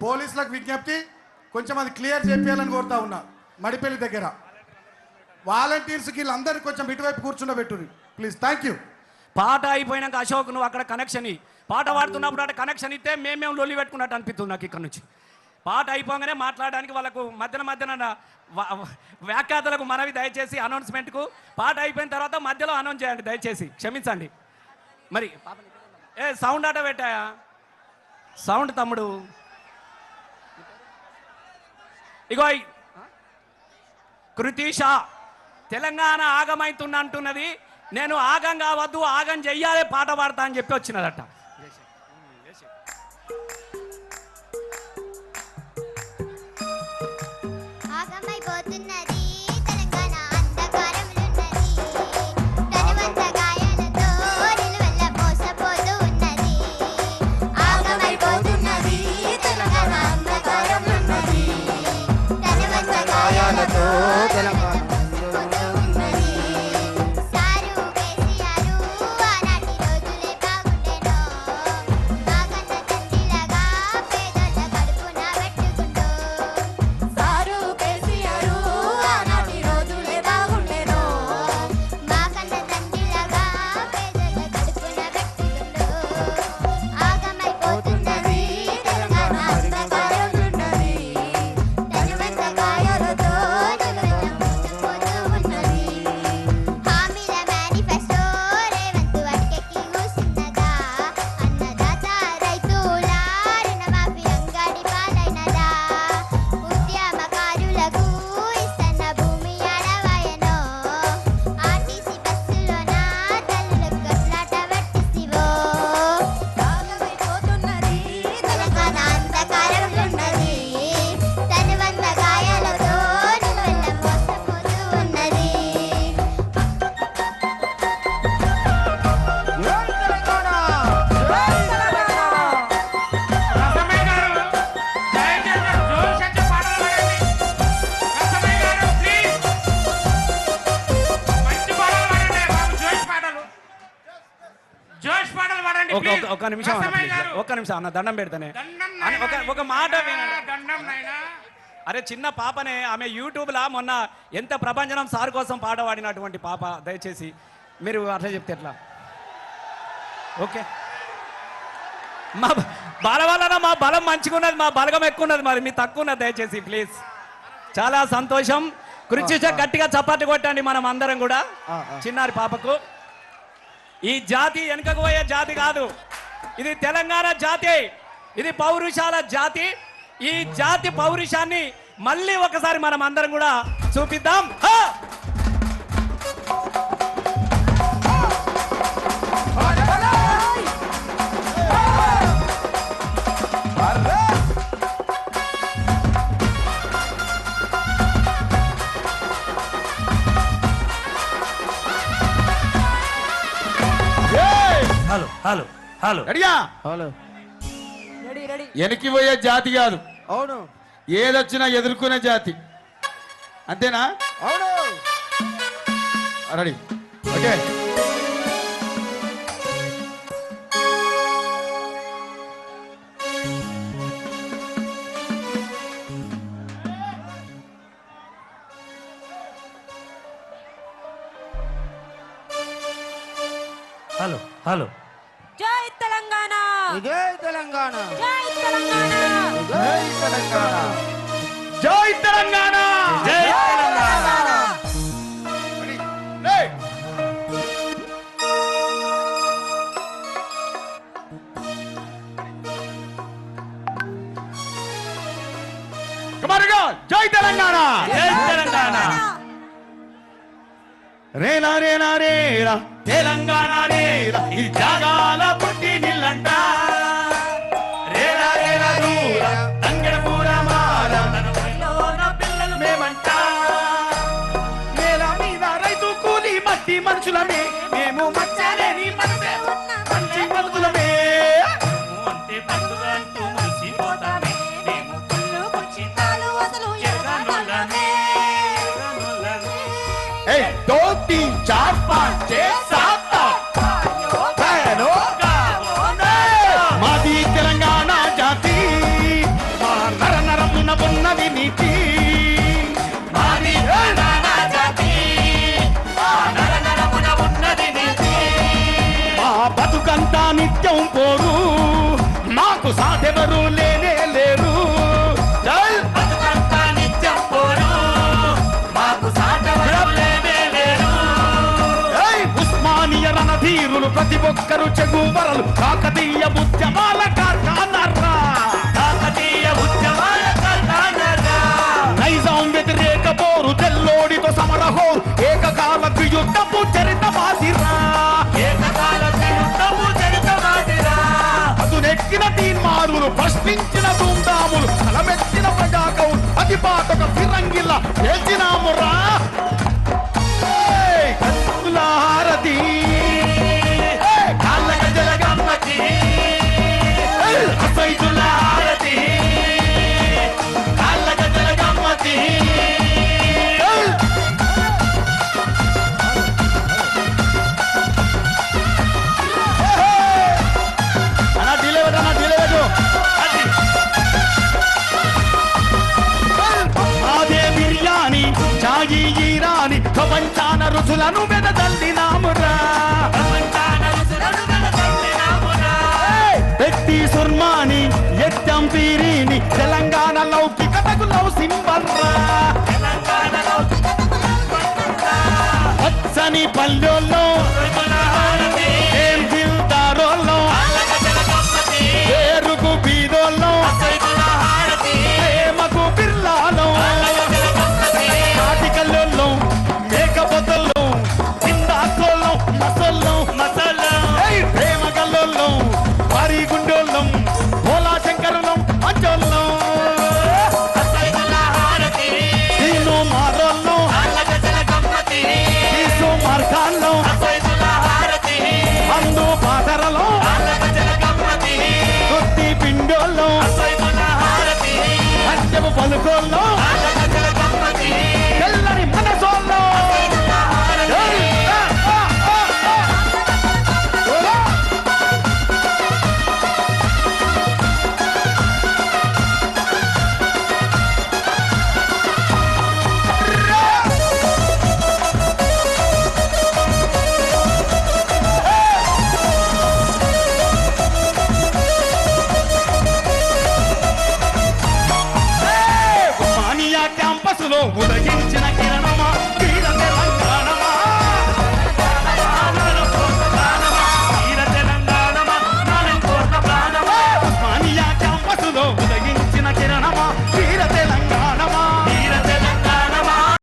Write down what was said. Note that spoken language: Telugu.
పోలీసులకు విజ్ఞప్తి, కొంచెం అది క్లియర్ చేయాలని కోరుతా ఉన్నా. మడిపల్లి దగ్గర వాలంటీర్స్కి వీళ్ళందరినీ కొంచెం ఇటువైపు కూర్చుండబెట్టుర్రి ప్లీజ్. Thank you. పాట అయిపోయినాక అశోక్ నువ్వు అక్కడ కనెక్షన్ పాట పాడుతున్నప్పుడు అక్కడ కనెక్షన్ ఇస్తే మేము లొల్లి పెట్టుకున్నట్టు అనిపిస్తుంది నాకు. ఇక్కడ నుంచి పాట అయిపోగానే మాట్లాడడానికి వాళ్ళకు మధ్యన వ్యాఖ్యాతలకు మనవి దయచేసి అనౌన్స్మెంట్కు పాట అయిపోయిన తర్వాత మధ్యలో అనౌన్స్ చేయండి దయచేసి, క్షమించండి. మరి సౌండ్ ఆట పెట్టాయా? సౌండ్ తమ్ముడు ఇగో కృతీష తెలంగాణ ఆగమైతున్నంటున్నది. నేను ఆగం కావద్దు, ఆగం చెయ్యాలి, పాట పాడతా అని చెప్పి వచ్చినదట. ఒక్క నిమిషం అన్న దండం పెడతానే ఒక మాట. అరే చిన్న పాపనే, ఆమె యూట్యూబ్లో మొన్న ఎంత ప్రభంజనం సార్ కోసం పాట పాడినటువంటి పాప. దయచేసి మీరు అట్లా చెప్తే ఎట్లా? ఓకే, మా బల వలన మా బలం మంచిగున్నది, మా బలగం ఎక్కువ ఉన్నది, మరి మీ తక్కువ ఉన్నది. దయచేసి ప్లీజ్. చాలా సంతోషం. కృషి గట్టిగా చప్పట్లు కొట్టండి మనం అందరం కూడా చిన్నారి పాపకు. ఈ జాతి వెనుకకు పోయే జాతి కాదు, ఇది తెలంగాణ జాతి, ఇది పౌరుషాల జాతి. ఈ జాతి పౌరుషాన్ని మళ్ళీ ఒకసారి మనం అందరం కూడా చూపిద్దాం. హలో హలో హలో రెడీయా? హలో వెనక్కి పోయే జాతి కాదు, అవును, ఏదొచ్చినా ఎదుర్కొనే జాతి, అంతేనా? అవును. Ready, okay. Hello hello. జై తెలంగాణ, జై తెలంగాణ, జై తెలంగాణ, జై తెలంగాణ, జై తెలంగాణ, జై తెలంగాణ. జై తెలంగాణ, జై తెలంగాణ. రేలా రేలా రేలా తెలంగాణ రేలా, ఈ జాగాల పుట్టి నిల్లంట. రేలా రేలా దూర తంగెడ పూర మాల, పిల్లలు మేమంట. నేల మీద రైతు కూలి మట్టి మనుషులమే, మేము మచ్చలేని మనసే మంచి మనుషులమే. అంటే పండుగ అంటూ మురిసిపోతామే, మేము పుల్లు పుచ్చి తాలు వదలు ఎర్రనొల్లమే. दो तीन चार पाँच छह सात मादी तेलंगाना जाति, లేనే లేరు. జై బతుకంతా నిత్యం పోరు, మాకు సాటవరం లేనే లేరు. జై ఉస్మానియా రణధీరులు ప్రతి ఒక్కరు చెగువరలు కాకతీయ ఉద్యమాల కార్ఖానరా. కాకతీయ ఉద్యమాల కర్ణాటక, నైజాం వ్యతిరేక పోరు తెల్లోడితో సమరహోరు ఏకకాల యుద్ధపు చరిత మాదిరా. ఏకకాల యుద్ధము చరితమాటిరా. అదునెక్కిన తీన్మారులు ప్రశ్నించిన ధూమ్ధాములు కలమెత్తిన ప్రజాకౌలు అతిపాతక ఫిరంగిల్ల చేసినామురా. కత్తుల హారతి కాళ్ళ గజ్జల గమ్మతి, అసైదుల హారతి కాళ్ళ గజ్జల గమ్మతి. అన్నా డీలే పెట్టు. అదే బిర్యానీ చాయి ఈరాని ప్రపంచాన రుచులను వెదజల్లినామురా. ప్రపంచాన రుచులను వెదజల్లినామురా. పెట్టి సుర్మాని ఎత్తం పీరిని తెలంగాణ లౌకికతకు లవ్ సింబల్రా. తెలంగాణలో పచ్చని పల్లెల్లో రుచుల హారతి, ఏం దిల్దారోల్లో కాళ్ళ గజ్జల గమ్మతి, పేరుకు బీదోల్లో సైదుల హారతి, ప్రేమకు బిర్లాలో కాళ్ళ గజ్జల గమ్మతి. నాటికల్లో మేకపోతల్లో కిందాకోల్లో మసల్లో మసాలా ప్రేమ గల్లో వారి గుండోళ్ళం భోలా శంకరులం మంచోళ్ళం సైదుల హారతి, నేను మారోళ్ళం కాళ్ళ గజ్జల గమ్మతి, తీసు మార్గాల్లో సైదుల హారతి, అందు పాతరలో కాళ్ళ గజ్జల గమ్మతి, కొద్ది పిండోళ్ళం సైదుల హారతి, సత్యము పలుకోళ్ళం కాళ్ళ గజ్జల గమ్మతి, తెల్లని మనసోళ్ళం సైదుల హారతి. ఉస్మానియా క్యాంపస్ లో ఉదయించ